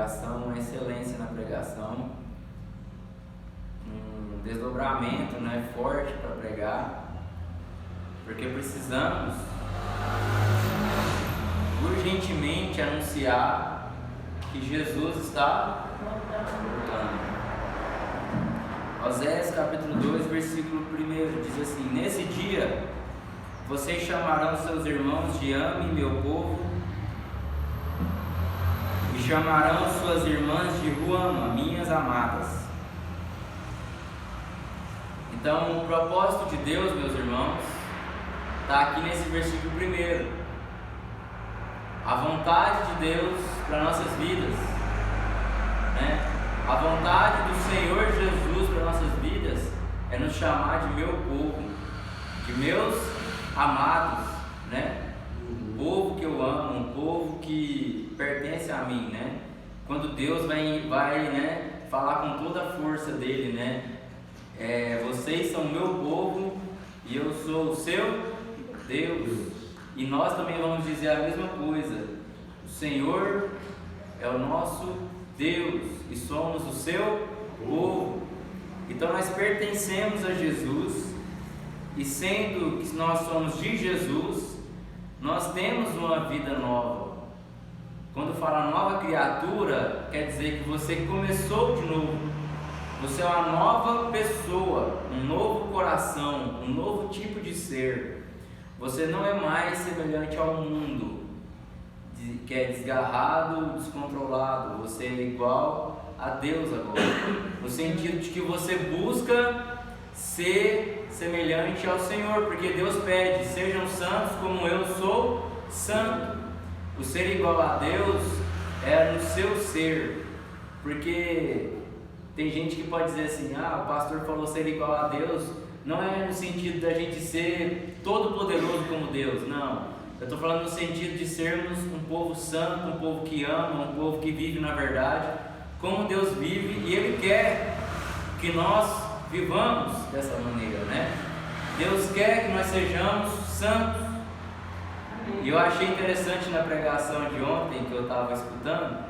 pregação, uma excelência na pregação, um desdobramento, né, forte para pregar, porque precisamos urgentemente anunciar que Jesus está voltando. Oséias capítulo 2, versículo 1 diz assim: nesse dia vocês chamarão seus irmãos de Ame, meu povo, e chamarão suas irmãs de Ruama, minhas amadas. Então, o propósito de Deus, meus irmãos, está aqui nesse versículo 1. A vontade de Deus para nossas vidas, né? A vontade do Senhor Jesus para nossas vidas é nos chamar de meu povo, de meus amados, né? Um povo que eu amo, um povo que pertence a mim, né? Quando Deus vai, né, falar com toda a força dele, né? Vocês são meu povo e eu sou o seu Deus. E nós também vamos dizer a mesma coisa. O Senhor é o nosso Deus e somos o seu povo. Então nós pertencemos a Jesus, e sendo que nós somos de Jesus, nós temos uma vida nova. Quando fala nova criatura, quer dizer que você começou de novo. Você é uma nova pessoa, um novo coração, um novo tipo de ser. Você não é mais semelhante ao mundo, que é desgarrado, descontrolado. Você é igual a Deus agora, no sentido de que você busca ser semelhante ao Senhor, porque Deus pede: sejam santos como eu sou santo. O ser igual a Deus é no seu ser, porque tem gente que pode dizer assim: o pastor falou ser igual a Deus. Não é no sentido da gente ser todo poderoso como Deus, não. Eu estou falando no sentido de sermos um povo santo, um povo que ama, um povo que vive na verdade, como Deus vive, e Ele quer que nós vivamos dessa maneira, né? Deus quer que nós sejamos santos. E eu achei interessante na pregação de ontem que eu estava escutando,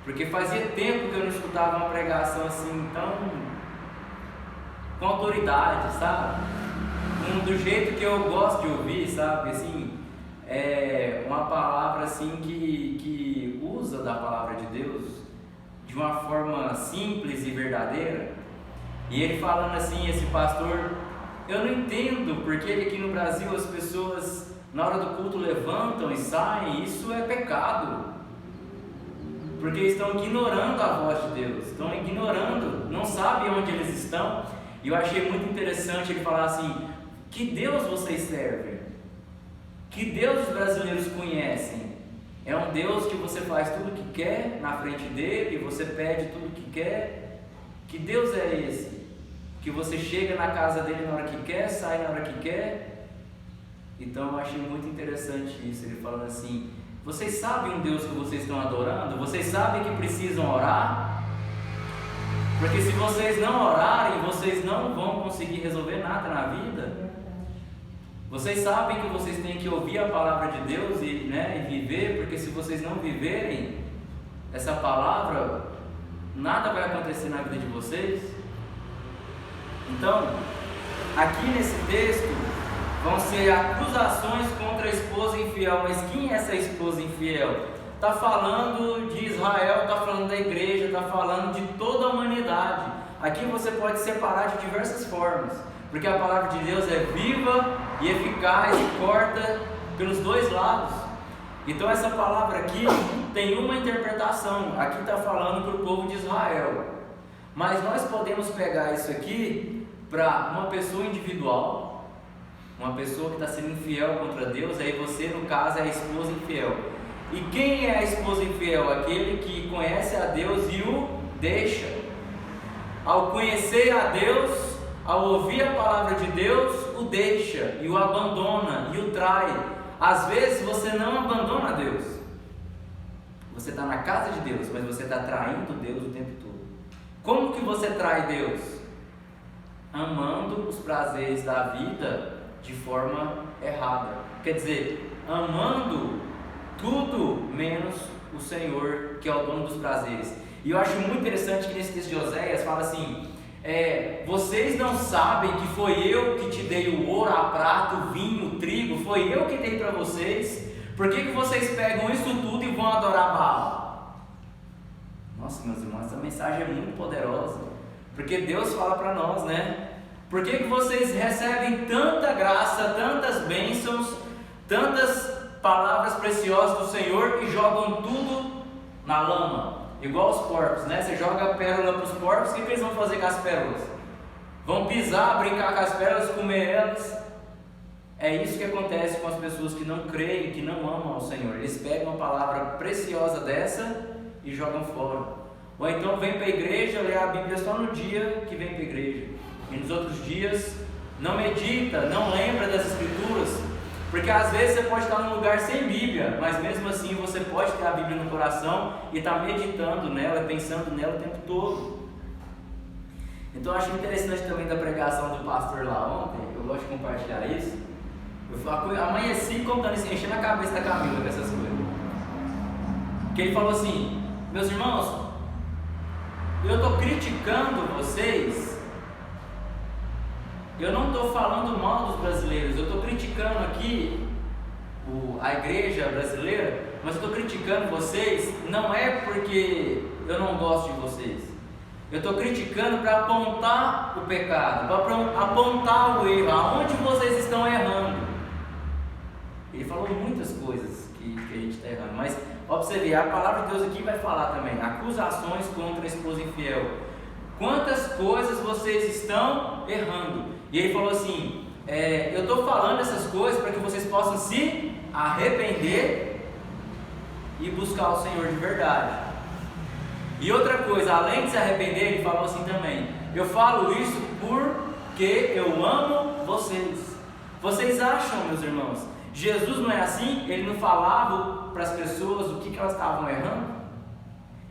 porque fazia tempo que eu não escutava uma pregação assim tão com autoridade, sabe? Do jeito que eu gosto de ouvir, sabe? Assim, uma palavra assim que usa da palavra de Deus de uma forma simples e verdadeira. E ele falando assim, esse pastor: eu não entendo porque aqui no Brasil as pessoas na hora do culto levantam e saem. Isso é pecado, porque estão ignorando a voz de Deus, estão ignorando, não sabem onde eles estão. E eu achei muito interessante ele falar assim: que Deus vocês servem? Que Deus os brasileiros conhecem? É um Deus que você faz tudo o que quer na frente dele, você pede tudo o que quer? Que Deus é esse? Que você chega na casa dele na hora que quer, sai na hora que quer? Então eu achei muito interessante isso, ele falando assim: vocês sabem um Deus que vocês estão adorando? Vocês sabem que precisam orar? Porque se vocês não orarem, vocês não vão conseguir resolver nada na vida. Vocês sabem que vocês têm que ouvir a palavra de Deus e viver, porque se vocês não viverem essa palavra, nada vai acontecer na vida de vocês. Então, aqui nesse texto, vão ser acusações contra a esposa infiel. Mas quem é essa esposa infiel? Está falando de Israel, está falando da igreja, está falando de toda a humanidade. Aqui você pode separar de diversas formas, porque a palavra de Deus é viva e eficaz e corta pelos dois lados. Então essa palavra aqui tem uma interpretação. Aqui está falando para o povo de Israel, mas nós podemos pegar isso aqui para uma pessoa individual, uma pessoa que está sendo infiel contra Deus. Aí você, no caso, é a esposa infiel. E quem é a esposa infiel? Aquele que conhece a Deus e o deixa. Ao conhecer a Deus, ao ouvir a palavra de Deus, o deixa e o abandona e o trai. Às vezes você não abandona a Deus, você está na casa de Deus, mas você está traindo Deus o tempo todo. Como que você trai Deus? Amando os prazeres da vida de forma errada. Quer dizer, amando tudo menos o Senhor, que é o dono dos prazeres. E eu acho muito interessante que nesse texto de Oséias fala assim: vocês não sabem que foi eu que te dei o ouro, a prata, o vinho, o trigo, foi eu que dei para vocês. Por que vocês pegam isso tudo e vão adorar Baal? Nossa, meus irmãos, essa mensagem é muito poderosa, porque Deus fala para nós, né? Por que vocês recebem tanta graça, tantas bênçãos, tantas palavras preciosas do Senhor e jogam tudo na lama? Igual os porcos, né? Você joga a pérola para os porcos, o que eles vão fazer com as pérolas? Vão pisar, brincar com as pérolas, comer elas. É isso que acontece com as pessoas que não creem, que não amam ao Senhor. Eles pegam uma palavra preciosa dessa e jogam fora. Ou então vem para a igreja, lê a Bíblia só no dia que vem para a igreja, e nos outros dias não medita, não lembra das Escrituras. Porque às vezes você pode estar num lugar sem Bíblia, mas mesmo assim você pode ter a Bíblia no coração e estar meditando nela, pensando nela o tempo todo. Então eu achei interessante também da pregação do pastor lá ontem, eu gosto de compartilhar isso. Eu amanheci contando isso, enchendo a cabeça da Camila com essas coisas. Que ele falou assim: meus irmãos, eu estou criticando vocês. Eu não estou falando mal dos brasileiros, eu estou criticando aqui a igreja brasileira, mas eu estou criticando vocês, não é porque eu não gosto de vocês. Eu estou criticando para apontar o pecado, para apontar o erro, aonde vocês estão errando. Ele falou muitas coisas que a gente está errando, mas ó, para você ver, a palavra de Deus aqui vai falar também: acusações contra a esposa infiel. Quantas coisas vocês estão errando? E ele falou assim: eu estou falando essas coisas para que vocês possam se arrepender e buscar o Senhor de verdade. E outra coisa, além de se arrepender, ele falou assim também: eu falo isso porque eu amo vocês. Vocês acham, meus irmãos, Jesus não é assim? Ele não falava para as pessoas o que elas estavam errando?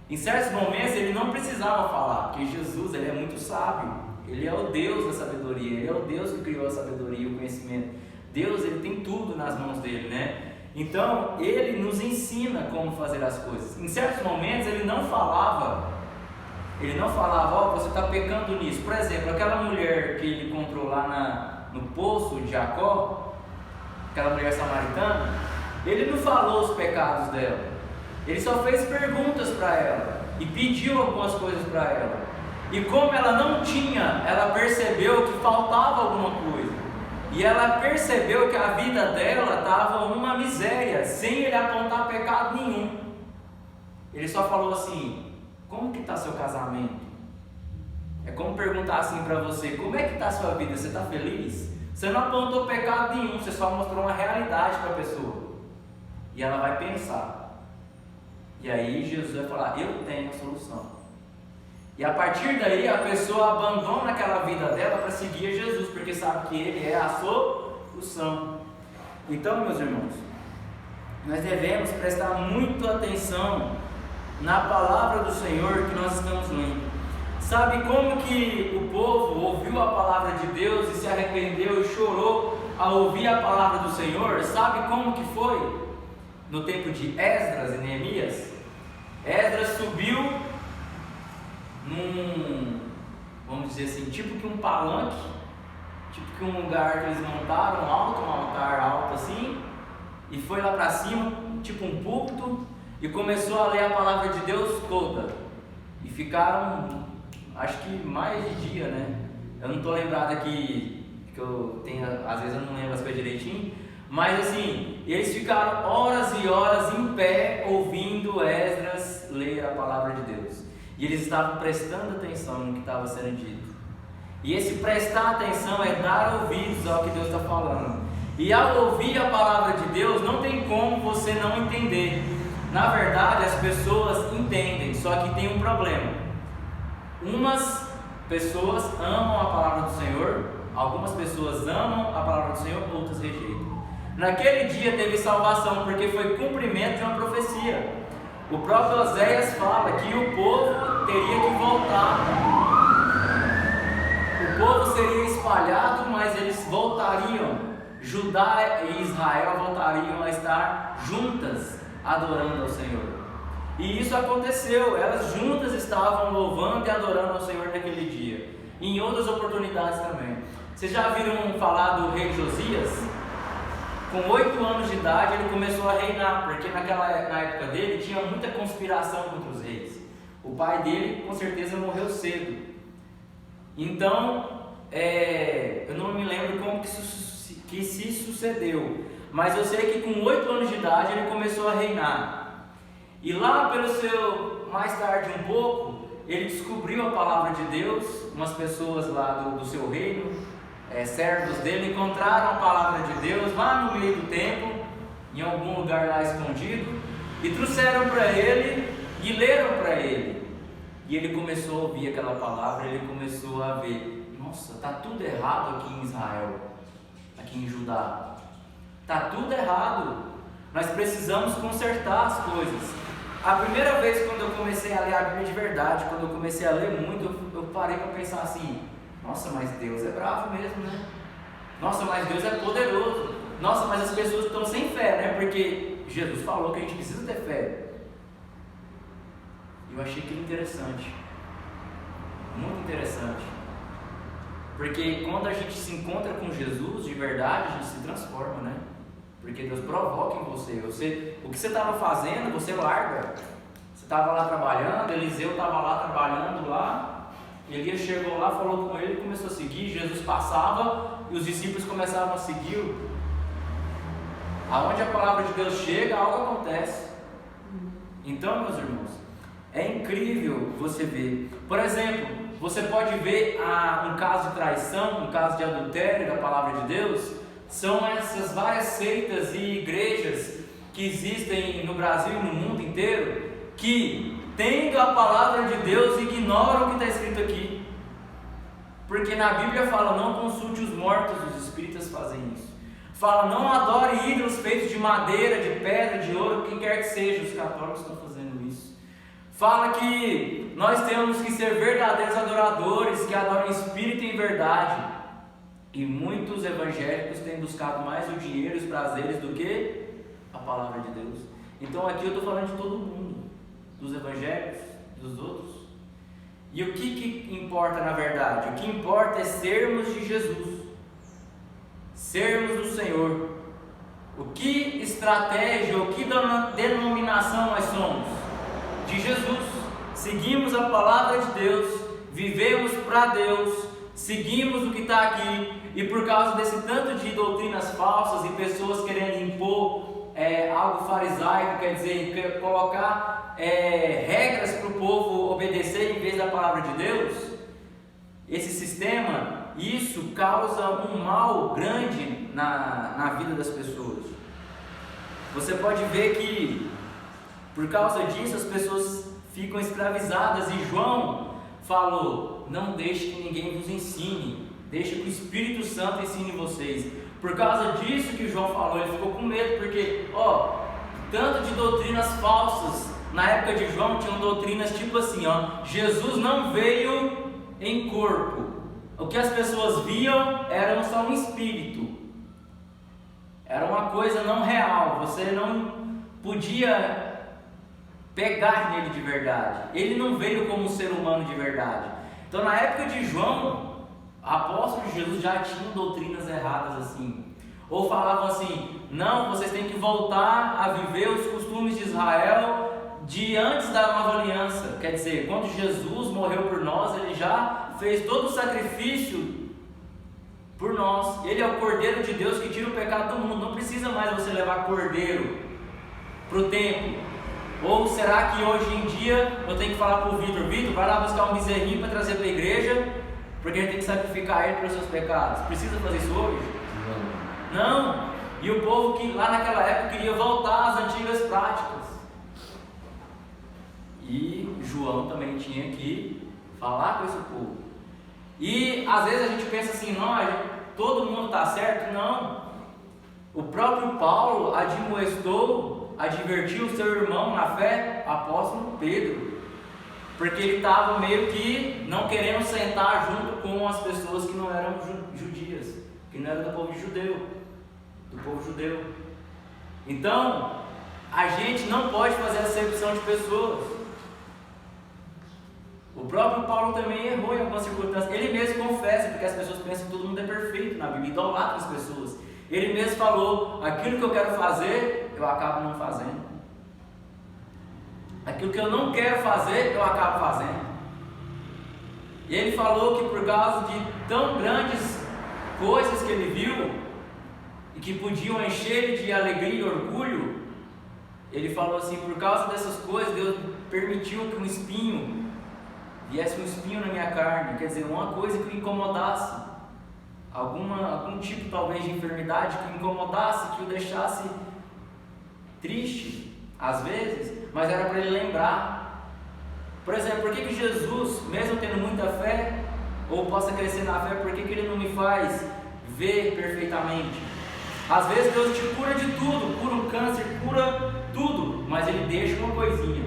Em certos momentos ele não precisava falar, porque Jesus, ele é muito sábio, ele é o Deus da sabedoria, ele é o Deus que criou a sabedoria e o conhecimento. Deus, ele tem tudo nas mãos dele, né? Então ele nos ensina como fazer as coisas. Em certos momentos ele não falava, ó, você está pecando nisso. Por exemplo, aquela mulher que ele encontrou lá no poço de Jacó, aquela mulher samaritana, ele não falou os pecados dela. Ele só fez perguntas para ela e pediu algumas coisas para ela. E como ela não tinha, ela percebeu que faltava alguma coisa. E ela percebeu que a vida dela estava uma miséria, sem ele apontar pecado nenhum. Ele só falou assim: como que está seu casamento? É como perguntar assim para você: como é que está a sua vida? Você está feliz? Você não apontou pecado nenhum, você só mostrou uma realidade para a pessoa. E ela vai pensar. E aí Jesus vai falar: eu tenho a solução. E a partir daí a pessoa abandona aquela vida dela para seguir a Jesus, porque sabe que Ele é a solução. Então, meus irmãos, nós devemos prestar muito atenção na palavra do Senhor que nós estamos lendo. Sabe como que o povo ouviu a palavra de Deus e se arrependeu e chorou ao ouvir a palavra do Senhor? Sabe como que foi? No tempo de Esdras e Neemias, Esdras subiu vamos dizer assim, tipo que um palanque, tipo que um lugar que eles montaram alto, um altar alto assim, e foi lá para cima, tipo um púlpito, e começou a ler a palavra de Deus toda. E ficaram, acho que mais de dia, né? Eu não estou lembrado aqui, que eu tenho, às vezes eu não lembro as coisas direitinho, mas assim, eles ficaram horas e horas em pé ouvindo Esdras ler a palavra de Deus. E eles estavam prestando atenção no que estava sendo dito. E esse prestar atenção é dar ouvidos ao que Deus está falando. E ao ouvir a palavra de Deus, não tem como você não entender. Na verdade, as pessoas entendem, só que tem um problema. Umas pessoas amam a palavra do Senhor, algumas pessoas amam a palavra do Senhor, outras rejeitam. Naquele dia teve salvação, porque foi cumprimento de uma profecia. O próprio Oséias fala que o povo teria que voltar. O povo seria espalhado, mas eles voltariam. Judá e Israel voltariam a estar juntas, adorando ao Senhor. E isso aconteceu, elas juntas estavam louvando e adorando ao Senhor naquele dia. E em outras oportunidades também. Vocês já viram falar do rei Josias? Com 8 anos de idade ele começou a reinar, porque na época dele tinha muita conspiração contra os reis. O pai dele com certeza morreu cedo. Então, eu não me lembro como que se sucedeu, mas eu sei que com 8 anos de idade ele começou a reinar. E lá mais tarde um pouco, ele descobriu a palavra de Deus. Umas pessoas lá do seu reino, servos dele, encontraram a palavra de Deus lá no meio do templo, em algum lugar lá escondido, e trouxeram para ele e leram para ele. E ele começou a ouvir aquela palavra, ele começou a ver: nossa, está tudo errado aqui em Israel, aqui em Judá, está tudo errado, nós precisamos consertar as coisas. A primeira vez quando eu comecei a ler a Bíblia de verdade, quando eu comecei a ler muito, eu parei para pensar assim: nossa, mas Deus é bravo mesmo, né? Nossa, mas Deus é poderoso. Nossa, mas as pessoas estão sem fé, né? Porque Jesus falou que a gente precisa ter fé. Eu achei aquilo interessante, muito interessante, porque quando a gente se encontra com Jesus de verdade, a gente se transforma, né? Porque Deus provoca em você, o que você estava fazendo, você larga. Você estava lá trabalhando, Eliseu estava lá trabalhando lá, Elias chegou lá, falou com ele e começou a seguir. Jesus passava e os discípulos começavam a segui-lo. Aonde a palavra de Deus chega, algo acontece. Então, meus irmãos, é incrível você ver. Por exemplo, você pode ver um caso de traição, um caso de adultério da palavra de Deus. São essas várias seitas e igrejas que existem no Brasil e no mundo inteiro, que, tendo a palavra de Deus, ignoram o que está escrito aqui. Porque na Bíblia fala: não consulte os mortos, os espíritas fazem isso. Fala: não adore ídolos feitos de madeira, de pedra, de ouro, quem quer que seja, os católicos estão fazendo isso. Fala que nós temos que ser verdadeiros adoradores, que adoram em espírito e em verdade. E muitos evangélicos têm buscado mais o dinheiro e os prazeres do que a palavra de Deus. Então aqui eu estou falando de todo mundo, dos evangélicos, dos outros. E o que importa na verdade? O que importa é sermos de Jesus, sermos do Senhor. O que estratégia, o que denominação nós somos? De Jesus. Seguimos a palavra de Deus, vivemos para Deus, seguimos o que está aqui. E por causa desse tanto de doutrinas falsas e pessoas querendo impor algo farisaico, quer dizer, colocar regras para o povo obedecer em vez da palavra de Deus, esse sistema, isso causa um mal grande na vida das pessoas. Você pode ver que por causa disso as pessoas ficam escravizadas, e João falou: não deixe que ninguém vos ensine, deixe que o Espírito Santo ensine vocês. Por causa disso que João falou, ele ficou com medo, porque, tanto de doutrinas falsas, na época de João tinham doutrinas tipo assim, Jesus não veio em corpo. O que as pessoas viam era só um espírito, era uma coisa não real, você não podia pegar nele de verdade. Ele não veio como um ser humano de verdade. Então na época de João, apóstolos de Jesus já tinham doutrinas erradas assim, ou falavam assim: não, vocês têm que voltar a viver os costumes de Israel de antes da nova aliança. Quer dizer, quando Jesus morreu por nós, ele já fez todo o sacrifício por nós. Ele é o Cordeiro de Deus que tira o pecado do mundo. Não precisa mais você levar cordeiro para o templo. Ou será que hoje em dia eu tenho que falar para o Vitor: Vitor, vai lá buscar um bezerrinho para trazer para a igreja, porque a gente tem que sacrificar ele pelos seus pecados? Precisa fazer isso hoje? Não. E o povo que lá naquela época queria voltar às antigas práticas. E João também tinha que falar com esse povo. E às vezes a gente pensa assim: não, todo mundo está certo. Não. O próprio Paulo advertiu o seu irmão na fé, apóstolo Pedro, porque ele estava meio que não querendo sentar junto com as pessoas que não eram judias, que não eram do povo judeu. Então, A gente não pode fazer acepção de pessoas. O próprio Paulo também errou em algumas circunstâncias. Ele mesmo confessa, porque as pessoas pensam que todo mundo é perfeito na Bíblia, idolatra as pessoas. Ele mesmo falou: aquilo que eu quero fazer, eu acabo não fazendo. Aquilo que eu não quero fazer, eu acabo fazendo. E ele falou que por causa de tão grandes coisas que ele viu, e que podiam encher ele de alegria e orgulho, ele falou assim: por causa dessas coisas, Deus permitiu que um espinho viesse, um espinho na minha carne, quer dizer, uma coisa que o incomodasse, algum tipo talvez de enfermidade que o incomodasse, que o deixasse triste, às vezes, mas era para ele lembrar. Por exemplo, por que Jesus, mesmo tendo muita fé, ou possa crescer na fé, por que ele não me faz ver perfeitamente? Às vezes Deus te cura de tudo, cura um câncer, cura tudo, mas Ele deixa uma coisinha,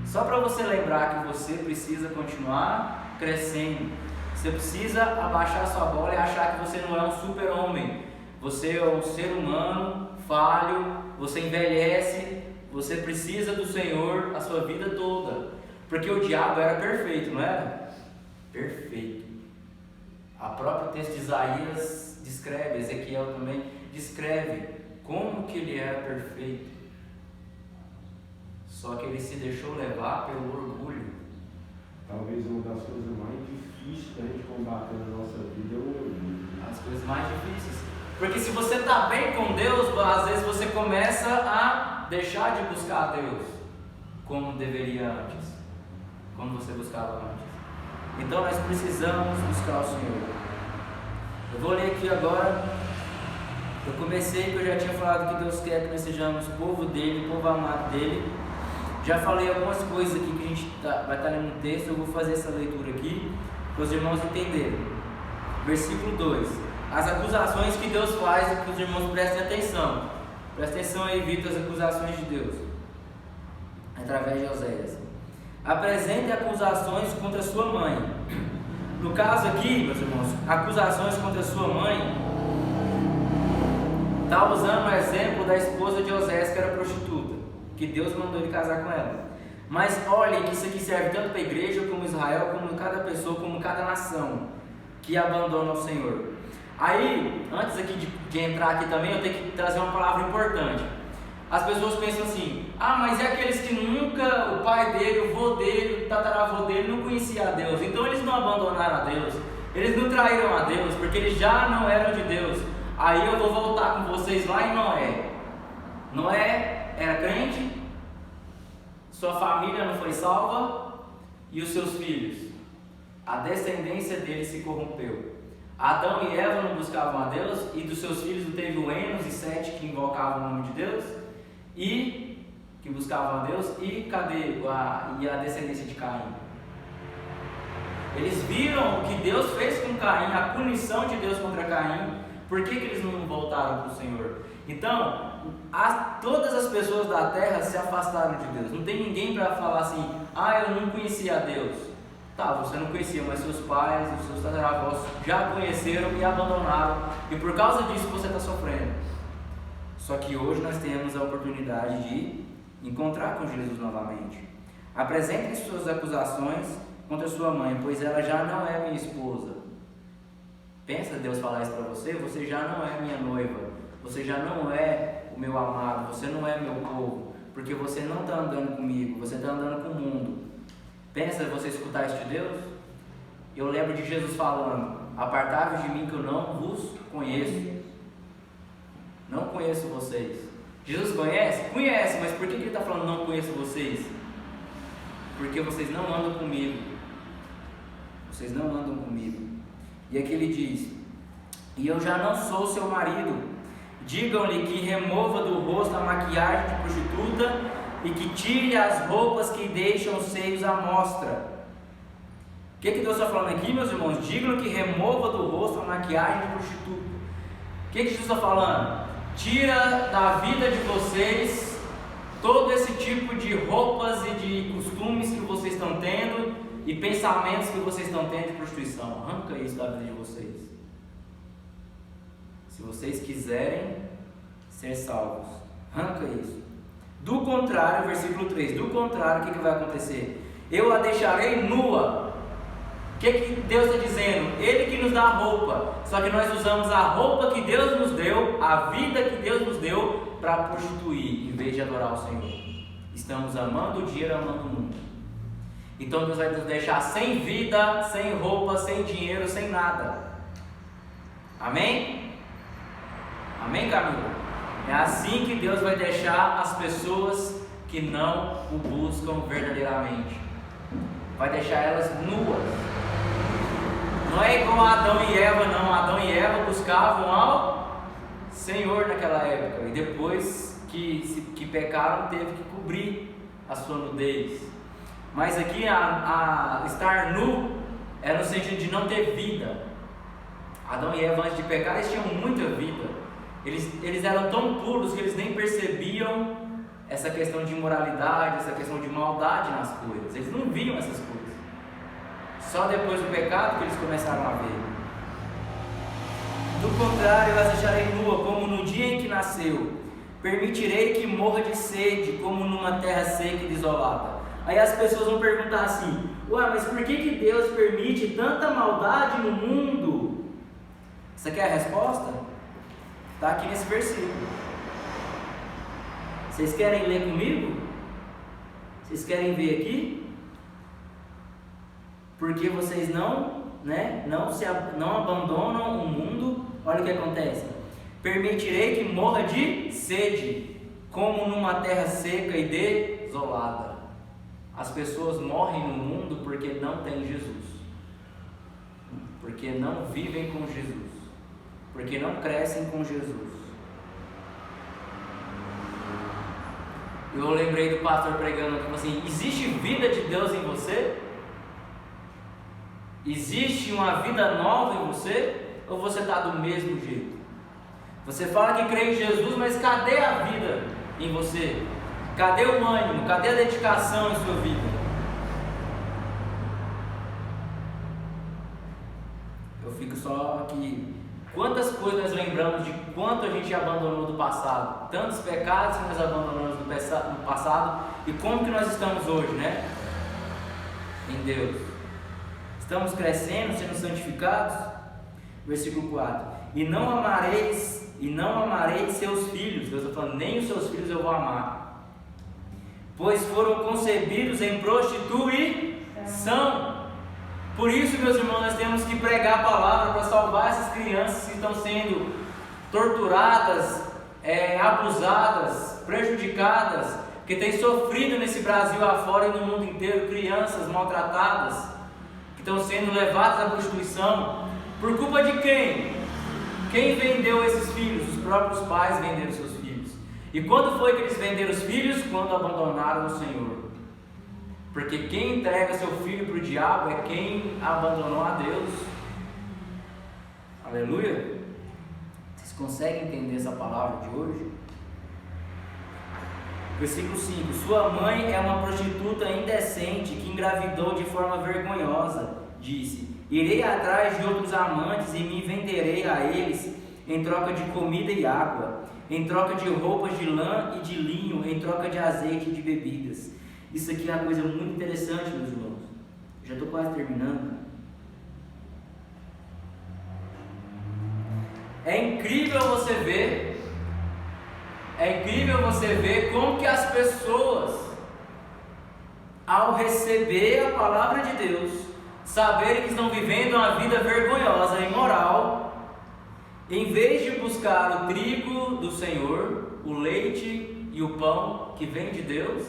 só para você lembrar que você precisa continuar crescendo. Você precisa abaixar sua bola e achar que você não é um super-homem. Você é um ser humano falho, você envelhece, você precisa do Senhor a sua vida toda. Porque o diabo era perfeito, não era? Perfeito. A própria texto de Isaías descreve, Ezequiel também descreve como que ele era perfeito. Só que ele se deixou levar pelo orgulho. Talvez uma das coisas mais difíceis da gente combater na nossa vida é o orgulho. As coisas mais difíceis. Porque se você está bem com Deus, às vezes você começa a deixar de buscar a Deus como deveria antes, como você buscava antes. Então nós precisamos buscar o Senhor. Eu vou ler aqui agora. Eu comecei que eu já tinha falado que Deus quer que nós sejamos povo dele, povo amado dele. Já falei algumas coisas aqui que a gente vai estar lendo no texto. Eu vou fazer essa leitura aqui para os irmãos entenderem. Versículo 2: as acusações que Deus faz, e que os irmãos prestem atenção. Prestem atenção aí, Vitor, as acusações de Deus através de Oséias. Apresente acusações contra sua mãe. No caso aqui, meus irmãos, acusações contra sua mãe, está usando o exemplo da esposa de Oséias, que era prostituta, que Deus mandou ele casar com ela. Mas olhem que isso aqui serve tanto para a igreja, como Israel, como cada pessoa, como cada nação que abandona o Senhor. Aí, antes aqui de entrar aqui também, eu tenho que trazer uma palavra importante. As pessoas pensam assim: ah, mas é aqueles que nunca, o pai dele, o vô dele, o tataravô dele não conhecia a Deus, então eles não abandonaram a Deus, eles não traíram a Deus, porque eles já não eram de Deus. Aí eu vou voltar com vocês lá em Noé. Noé era crente, sua família não foi salva, e os seus filhos, a descendência dele se corrompeu. Adão e Eva não buscavam a Deus, e dos seus filhos não teve o Enos e Sete que invocavam o nome de Deus, e que buscavam a Deus, e cadê a descendência de Caim? Eles viram o que Deus fez com Caim, a punição de Deus contra Caim. Por que eles não voltaram para o Senhor? Então, todas as pessoas da terra se afastaram de Deus. Não tem ninguém para falar assim: ah, eu não conhecia a Deus. Tá, você não conhecia, mas seus pais, os seus tataravós já conheceram e abandonaram, e por causa disso você está sofrendo. Só que hoje nós temos a oportunidade de encontrar com Jesus novamente. Apresente suas acusações contra sua mãe, pois ela já não é minha esposa. Pensa Deus falar isso para você: você já não é minha noiva, você já não é o meu amado, você não é meu povo, porque você não está andando comigo, você está andando com o mundo. Pensa você escutar isso de Deus? Eu lembro de Jesus falando: apartai-vos de mim que eu não vos conheço. Não conheço vocês. Jesus conhece? Conhece, mas por que ele está falando não conheço vocês? Porque vocês não andam comigo. Vocês não andam comigo. E aqui ele diz: e eu já não sou seu marido. Digam-lhe que remova do rosto a maquiagem de prostituta e que tire as roupas que deixam os seios à mostra. O que Deus está falando aqui, meus irmãos? Digam-lhe que remova do rosto a maquiagem de prostituta. O que Jesus está falando? Tira da vida de vocês todo esse tipo de roupas e de costumes que vocês estão tendo e pensamentos que vocês estão tendo de prostituição. Arranca isso da vida de vocês. Se vocês quiserem ser salvos, arranca isso. Do contrário, versículo 3, do contrário, o que vai acontecer? Eu a deixarei nua. O que Deus está dizendo? Ele que nos dá a roupa, só que nós usamos a roupa que Deus nos deu, a vida que Deus nos deu, para prostituir, em vez de adorar o Senhor. Estamos amando o dinheiro, amando o mundo. Então Deus vai nos deixar sem vida, sem roupa, sem dinheiro, sem nada. Amém? Amém, Camila? É assim que Deus vai deixar as pessoas que não o buscam verdadeiramente. Vai deixar elas nuas. Não é igual a Adão e Eva, não. Adão e Eva buscavam ao Senhor naquela época. E depois que pecaram, teve que cobrir a sua nudez. Mas aqui a estar nu é no sentido de não ter vida. Adão e Eva, antes de pecar, eles tinham muita vida. Eles eram tão puros que eles nem percebiam essa questão de imoralidade, essa questão de maldade nas coisas. Eles não viam essas coisas. Só depois do pecado que eles começaram a ver. Do contrário, eu as deixarei nua, como no dia em que nasceu. Permitirei que morra de sede, como numa terra seca e desolada. Aí as pessoas vão perguntar assim: ué, mas por que Deus permite tanta maldade no mundo? Você quer a resposta? Está aqui nesse versículo. Vocês querem ler comigo? Vocês querem ver aqui? Porque vocês não abandonam o mundo. Olha o que acontece. Permitirei que morra de sede, como numa terra seca e desolada. As pessoas morrem no mundo porque não têm Jesus, porque não vivem com Jesus, porque não crescem com Jesus. Eu lembrei do pastor pregando aqui assim: existe vida de Deus em você? Existe uma vida nova em você? Ou você está do mesmo jeito? Você fala que crê em Jesus, mas cadê a vida em você? Cadê o ânimo? Cadê a dedicação em sua vida? Eu fico só aqui. Quantas coisas nós lembramos de quanto a gente abandonou do passado? Tantos pecados que nós abandonamos no passado. E como que nós estamos hoje, né? Em Deus. Estamos crescendo, sendo santificados? Versículo 4. E não amareis seus filhos. Deus está falando: nem os seus filhos eu vou amar. Pois foram concebidos em prostituição. Por isso, meus irmãos, nós temos que pregar a palavra para salvar essas crianças que estão sendo torturadas, abusadas, prejudicadas, que têm sofrido nesse Brasil afora e no mundo inteiro, crianças maltratadas, que estão sendo levadas à prostituição. Por culpa de quem? Quem vendeu esses filhos? Os próprios pais venderam seus filhos. E quando foi que eles venderam os filhos? Quando abandonaram o Senhor. Porque quem entrega seu filho para o diabo é quem abandonou a Deus. Aleluia. Vocês conseguem entender essa palavra de hoje? Versículo 5. Sua mãe é uma prostituta indecente que engravidou de forma vergonhosa. Disse: irei atrás de outros amantes e me venderei a eles em troca de comida e água, em troca de roupas de lã e de linho, em troca de azeite e de bebidas. Isso aqui é uma coisa muito interessante, meus irmãos. Já estou quase terminando. É incrível você ver como que as pessoas, ao receber a palavra de Deus, saberem que estão vivendo uma vida vergonhosa e imoral, em vez de buscar o trigo do Senhor, o leite e o pão que vem de Deus,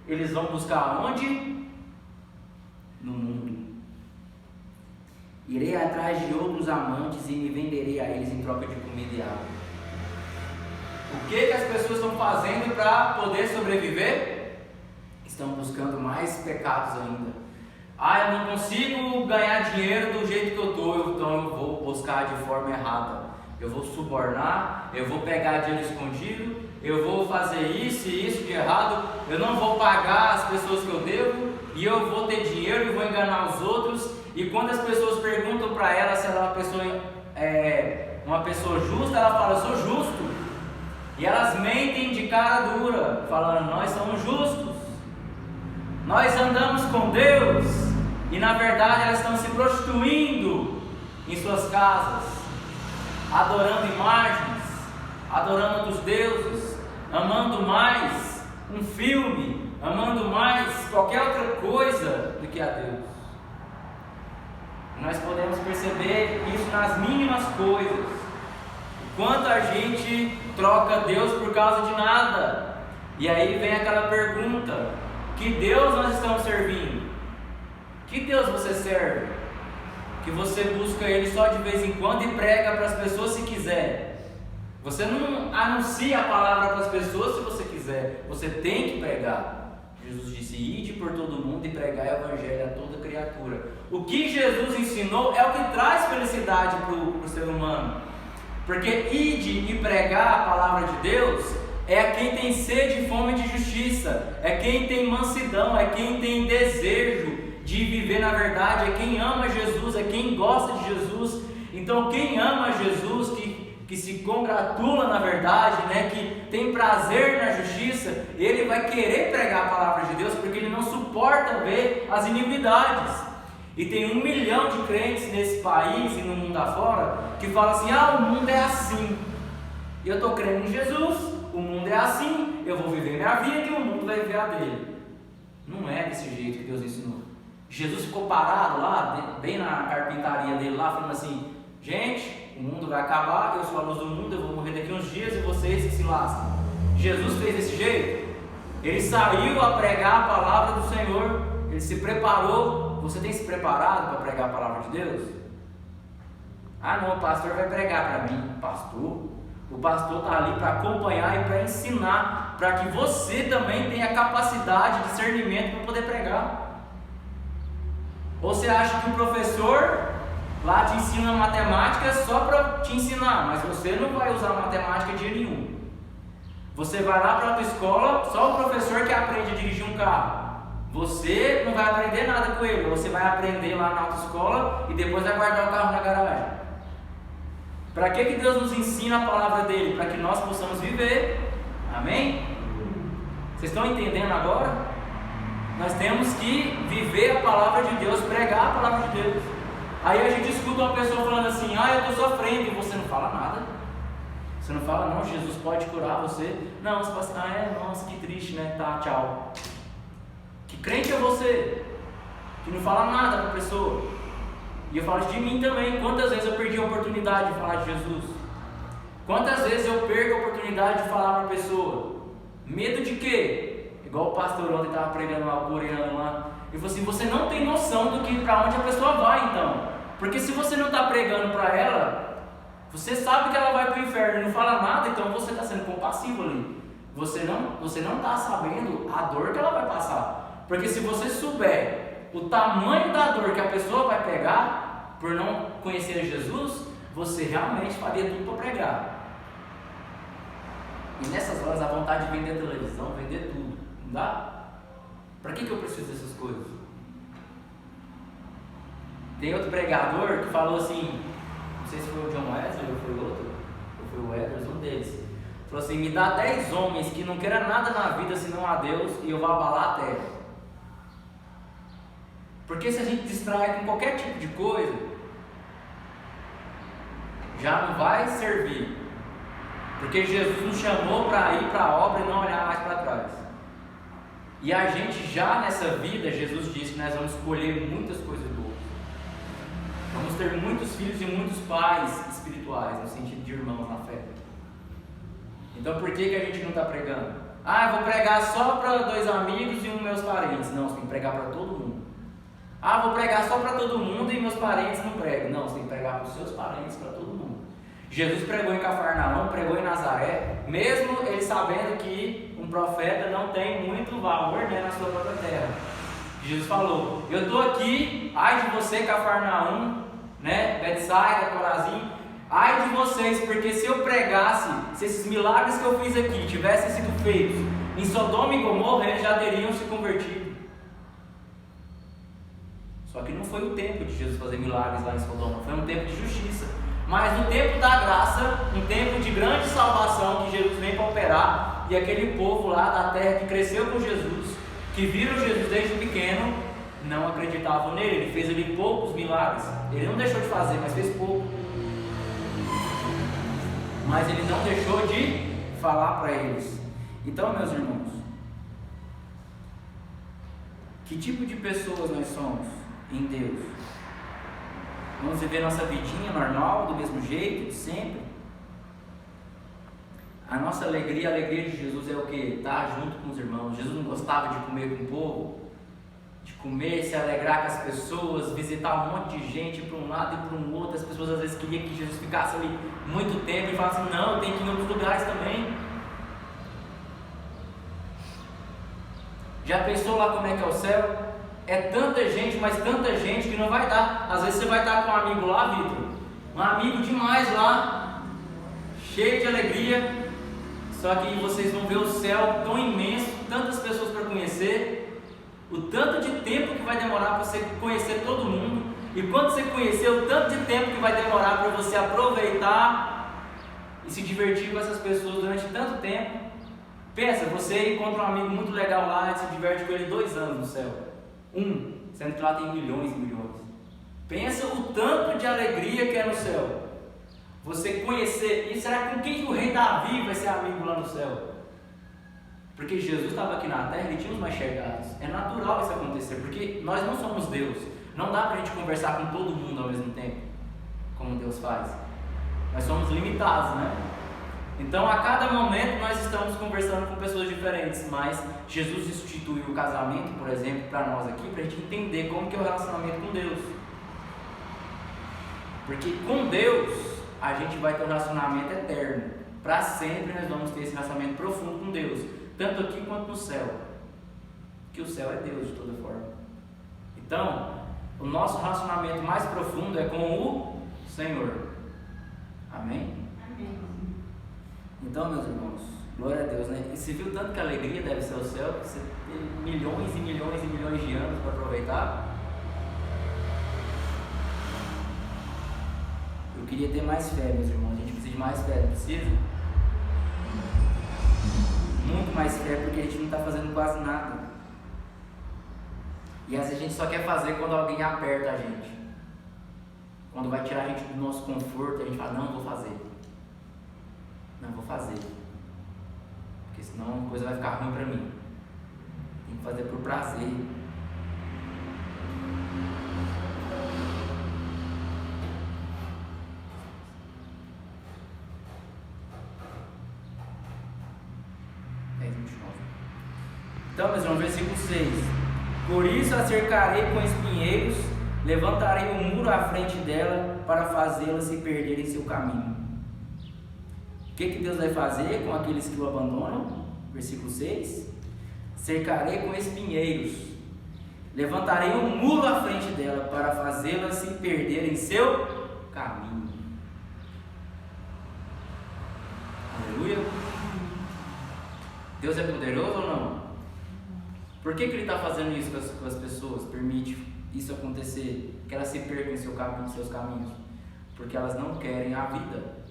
eles vão buscar onde? No mundo. Irei atrás de outros amantes e me venderei a eles em troca de comida e água. O que as pessoas estão fazendo para poder sobreviver? Estão buscando mais pecados ainda. Eu não consigo ganhar dinheiro do jeito que eu estou, então eu vou buscar de forma errada. Eu vou subornar, eu vou pegar dinheiro escondido, eu vou fazer isso e isso de errado, eu não vou pagar as pessoas que eu devo, e eu vou ter dinheiro e vou enganar os outros. E quando as pessoas perguntam para ela se ela é uma pessoa justa, ela fala: eu sou justo. E elas mentem de cara dura, falando: nós somos justos, nós andamos com Deus, e na verdade elas estão se prostituindo em suas casas, adorando imagens, adorando outros deuses, amando mais um filme, amando mais qualquer outra coisa do que a Deus. Nós podemos perceber isso nas mínimas coisas, o quanto a gente troca Deus por causa de nada. E aí vem aquela pergunta: que Deus nós estamos servindo? Que Deus você serve? Que você busca Ele só de vez em quando e prega para as pessoas se quiser. Você não anuncia a palavra para as pessoas se você quiser, você tem que pregar. Jesus disse: ide por todo mundo e pregai o evangelho a toda criatura. O que Jesus ensinou é o que traz felicidade para o ser humano. Porque ide e pregar a palavra de Deus é quem tem sede e fome de justiça, é quem tem mansidão, é quem tem desejo de viver na verdade, é quem ama Jesus, é quem gosta de Jesus. Então quem ama Jesus, que se congratula na verdade, né, que tem prazer na justiça, ele vai querer pregar a palavra de Deus, porque ele não suporta ver as iniquidades. E tem 1 milhão de crentes nesse país e no mundo afora que falam assim: o mundo é assim, e eu estou crendo em Jesus, o mundo é assim, eu vou viver minha vida e o mundo vai viver a dele. Não é desse jeito que Deus ensinou. Jesus ficou parado lá, bem na carpintaria dele lá, falando assim: gente, o mundo vai acabar, eu sou a luz do mundo, eu vou morrer daqui uns dias e vocês que se lascam. Jesus fez desse jeito. Ele saiu a pregar a palavra do Senhor, ele se preparou. Você tem se preparado para pregar a palavra de Deus? Não, o pastor vai pregar para mim. Pastor? O pastor está ali para acompanhar e para ensinar, para que você também tenha capacidade de discernimento para poder pregar. Ou você acha que o professor lá te ensina matemática só para te ensinar, mas você não vai usar matemática dia nenhum. Você vai lá para a autoescola, só o professor que aprende a dirigir um carro. Você não vai aprender nada com ele, você vai aprender lá na autoescola e depois vai guardar o carro na garagem. Para que Deus nos ensina a palavra dele? Para que nós possamos viver. Amém? Vocês estão entendendo agora? Nós temos que viver a palavra de Deus, pregar a palavra de Deus. Aí a gente escuta uma pessoa falando assim: eu estou sofrendo, e você não fala nada. Você não fala: não, Jesus pode curar você. Não, você fala assim: nossa, que triste, né? Tá, tchau. Que crente é você, que não fala nada para a pessoa? E eu falo de mim também. Quantas vezes eu perdi a oportunidade de falar de Jesus? Quantas vezes eu perco a oportunidade de falar para a pessoa? Medo de quê? Igual o pastor ontem estava pregando lá, coreano lá. Ele falou assim: você não tem noção do que, para onde a pessoa vai então. Porque se você não está pregando para ela, você sabe que ela vai para o inferno e não fala nada, então você está sendo compassivo ali. Você não está sabendo a dor que ela vai passar. Porque se você souber o tamanho da dor que a pessoa vai pegar por não conhecer Jesus, você realmente faria tudo para pregar. E nessas horas a vontade de vender televisão, vender tudo, não dá? Para que eu preciso dessas coisas? Tem outro pregador que falou assim, não sei se foi o John Wesley ou foi outro, ou foi o Edwards, um deles. Falou assim: me dá 10 homens que não queiram nada na vida senão a Deus e eu vou abalar a terra. Porque se a gente distrai com qualquer tipo de coisa, já não vai servir. Porque Jesus nos chamou para ir para a obra e não olhar mais para trás. E a gente já nessa vida, Jesus disse que nós vamos colher muitas coisas boas. Vamos ter muitos filhos e muitos pais espirituais, no sentido de irmãos na fé. Então por que a gente não está pregando? Eu vou pregar só para 2 amigos e meus parentes. Não, você tem que pregar para todo mundo. Vou pregar só para todo mundo e meus parentes não pregam. Não, você tem que pregar para os seus parentes, para todo mundo. Jesus pregou em Cafarnaum, pregou em Nazaré, mesmo ele sabendo que um profeta não tem muito valor, né, na sua própria terra. Jesus falou: eu estou aqui, ai de você, Cafarnaum, né, Betsaida, Corazim, ai de vocês, porque se eu pregasse, se esses milagres que eu fiz aqui tivessem sido feitos em Sodoma e Gomorra, eles já teriam se convertido. Só que não foi o tempo de Jesus fazer milagres lá em Sodoma, foi um tempo de justiça. Mas no tempo da graça, um tempo de grande salvação que Jesus vem para operar, e aquele povo lá da terra que cresceu com Jesus, que viram Jesus desde pequeno, não acreditavam nele. Ele fez ali poucos milagres. Ele não deixou de fazer, mas fez pouco. Mas ele não deixou de falar para eles. Então, meus irmãos, que tipo de pessoas nós somos em Deus? Vamos viver nossa vidinha normal, do mesmo jeito, de sempre? A nossa alegria, a alegria de Jesus é o que? Estar junto com os irmãos. Jesus não gostava de comer com o povo, de comer, se alegrar com as pessoas, visitar um monte de gente para um lado e para um outro. As pessoas às vezes queriam que Jesus ficasse ali muito tempo e falassem, não, tem que ir em outros lugares também. Já pensou lá como é que é o céu? É tanta gente, mas tanta gente que não vai dar. Às vezes você vai estar com um amigo lá, Vitor, um amigo demais lá, cheio de alegria, só que vocês vão ver o céu tão imenso, tantas pessoas para conhecer, o tanto de tempo que vai demorar para você conhecer todo mundo, e quando você conhecer, o tanto de tempo que vai demorar para você aproveitar e se divertir com essas pessoas durante tanto tempo. Pensa, você encontra um amigo muito legal lá e se diverte com ele 2 anos no céu. Sendo que lá tem milhões e milhões. Pensa o tanto de alegria que é no céu. Você conhecer, e será com quem o rei Davi vai ser amigo lá no céu? Porque Jesus estava aqui na terra e tinha os mais chegados. É natural isso acontecer, porque nós não somos Deus. Não dá para a gente conversar com todo mundo ao mesmo tempo, como Deus faz. Nós somos limitados, né? Então a cada momento nós estamos conversando com pessoas diferentes, mas Jesus instituiu o casamento, por exemplo, para nós aqui, para a gente entender como que é o relacionamento com Deus. Porque com Deus a gente vai ter um relacionamento eterno. Para sempre nós vamos ter esse relacionamento profundo com Deus, tanto aqui quanto no céu. Que o céu é Deus de toda forma. Então, o nosso relacionamento mais profundo é com o Senhor. Amém? Amém. Então, meus irmãos, glória a Deus, né? E você viu tanto que a alegria deve ser o céu, que você tem milhões e milhões e milhões de anos para aproveitar. Eu queria ter mais fé, meus irmãos. A gente precisa de mais fé, não precisa? Muito mais fé, porque a gente não está fazendo quase nada. E às vezes a gente só quer fazer quando alguém aperta a gente. Quando vai tirar a gente do nosso conforto, a gente fala, não vou fazer. Não vou fazer. Porque senão a coisa vai ficar ruim para mim. Tem que fazer por prazer. Então, meus irmãos, versículo 6. Por isso a cercarei com espinheiros, levantarei um muro à frente dela para fazê-la se perder em seu caminho. O que Deus vai fazer com aqueles que o abandonam? Versículo 6. Cercarei com espinheiros, levantarei um muro à frente dela para fazê-la se perder em seu caminho. Aleluia. Deus é poderoso ou não? Por que Ele está fazendo isso com as pessoas? Permite isso acontecer, que elas se percam em seus caminhos, porque elas não querem a vida.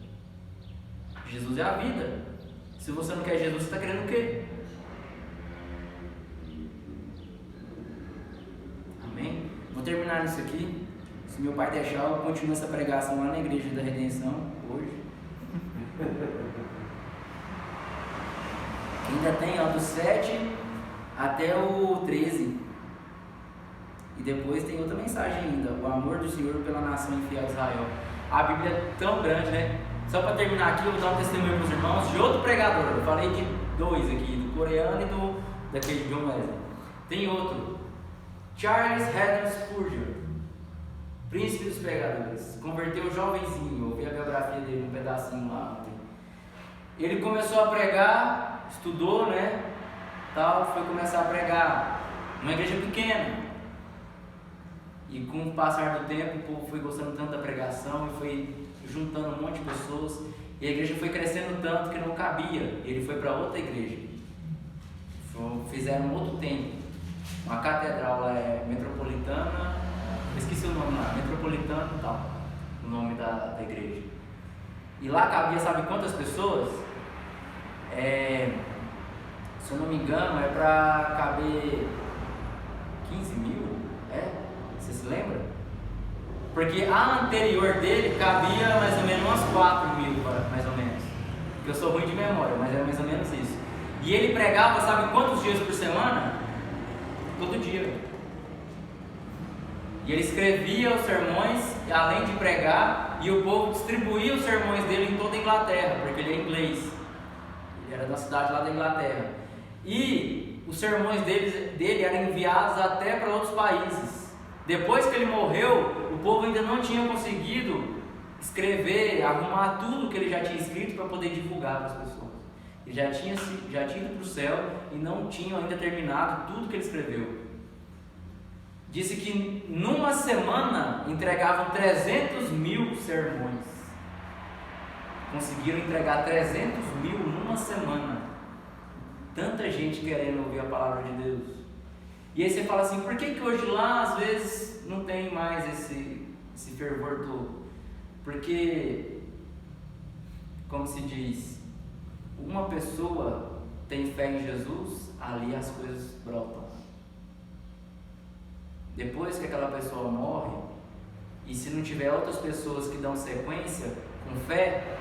Jesus é a vida. Se você não quer Jesus, você está querendo o quê? Amém? Vou terminar isso aqui. Se meu pai deixar, eu continuo essa pregação lá na Igreja da Redenção hoje. Ainda tem do 7 até o 13. E depois tem outra mensagem ainda: o amor do Senhor pela nação infiel de Israel. A Bíblia é tão grande, né? Só para terminar aqui, eu vou dar um testemunho para os irmãos de outro pregador. Eu falei de 2 aqui, do coreano e daquele John Wesley. Tem outro, Charles Haddon Spurgeon, príncipe dos pregadores. Converteu jovenzinho. Eu vi a biografia dele, um pedacinho lá ontem. Ele começou a pregar, estudou, né? Tal, foi começar a pregar numa igreja pequena. E com o passar do tempo, o povo foi gostando tanto da pregação e foi juntando um monte de pessoas. E a igreja foi crescendo tanto que não cabia. Ele foi para outra igreja. Fizeram outro templo. Uma catedral lá, Metropolitana. Eu esqueci o nome lá, Metropolitana e tal. o nome da igreja. E lá cabia, sabe quantas pessoas? Se eu não me engano, é para caber 15 mil. Você se lembra? Porque a anterior dele cabia mais ou menos umas 4 mil, mais ou menos. Porque eu sou ruim de memória, mas é mais ou menos isso. E ele pregava, sabe quantos dias por semana? Todo dia. E ele escrevia os sermões, além de pregar, e o povo distribuía os sermões dele em toda a Inglaterra, porque ele é inglês. Ele era da cidade lá da Inglaterra. E os sermões dele eram enviados até para outros países. Depois que ele morreu, o povo ainda não tinha conseguido escrever, arrumar tudo que ele já tinha escrito para poder divulgar para as pessoas. Ele já tinha ido para o céu e não tinha ainda terminado tudo que ele escreveu. Disse que numa semana entregavam 300 mil sermões. Conseguiram entregar 300 mil numa semana. Tanta gente querendo ouvir a palavra de Deus. E aí você fala assim, por que hoje lá às vezes não tem mais esse fervor todo? Porque, como se diz, uma pessoa tem fé em Jesus, ali as coisas brotam. Depois que aquela pessoa morre, e se não tiver outras pessoas que dão sequência com fé,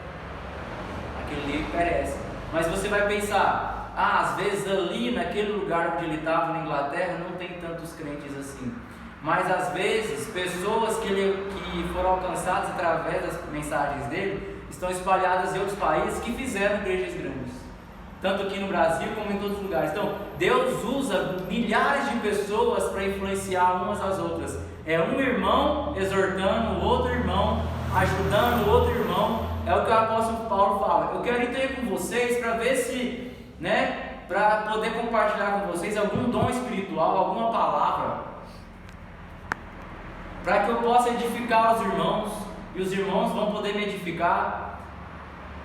aquele livro perece. Mas você vai pensar, às vezes ali naquele lugar onde ele estava na Inglaterra não tem tantos crentes assim. Mas às vezes pessoas que foram alcançadas através das mensagens dele estão espalhadas em outros países que fizeram igrejas grandes, tanto aqui no Brasil como em todos os lugares. Então Deus usa milhares de pessoas para influenciar umas às outras. É um irmão exortando o outro irmão, ajudando o outro irmão. É o que o apóstolo Paulo fala. Eu quero ir com vocês para ver se, para poder compartilhar com vocês algum dom espiritual, alguma palavra, para que eu possa edificar os irmãos, e os irmãos vão poder me edificar.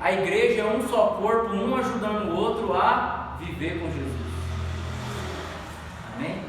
A igreja é um só corpo, um ajudando o outro a viver com Jesus. Amém?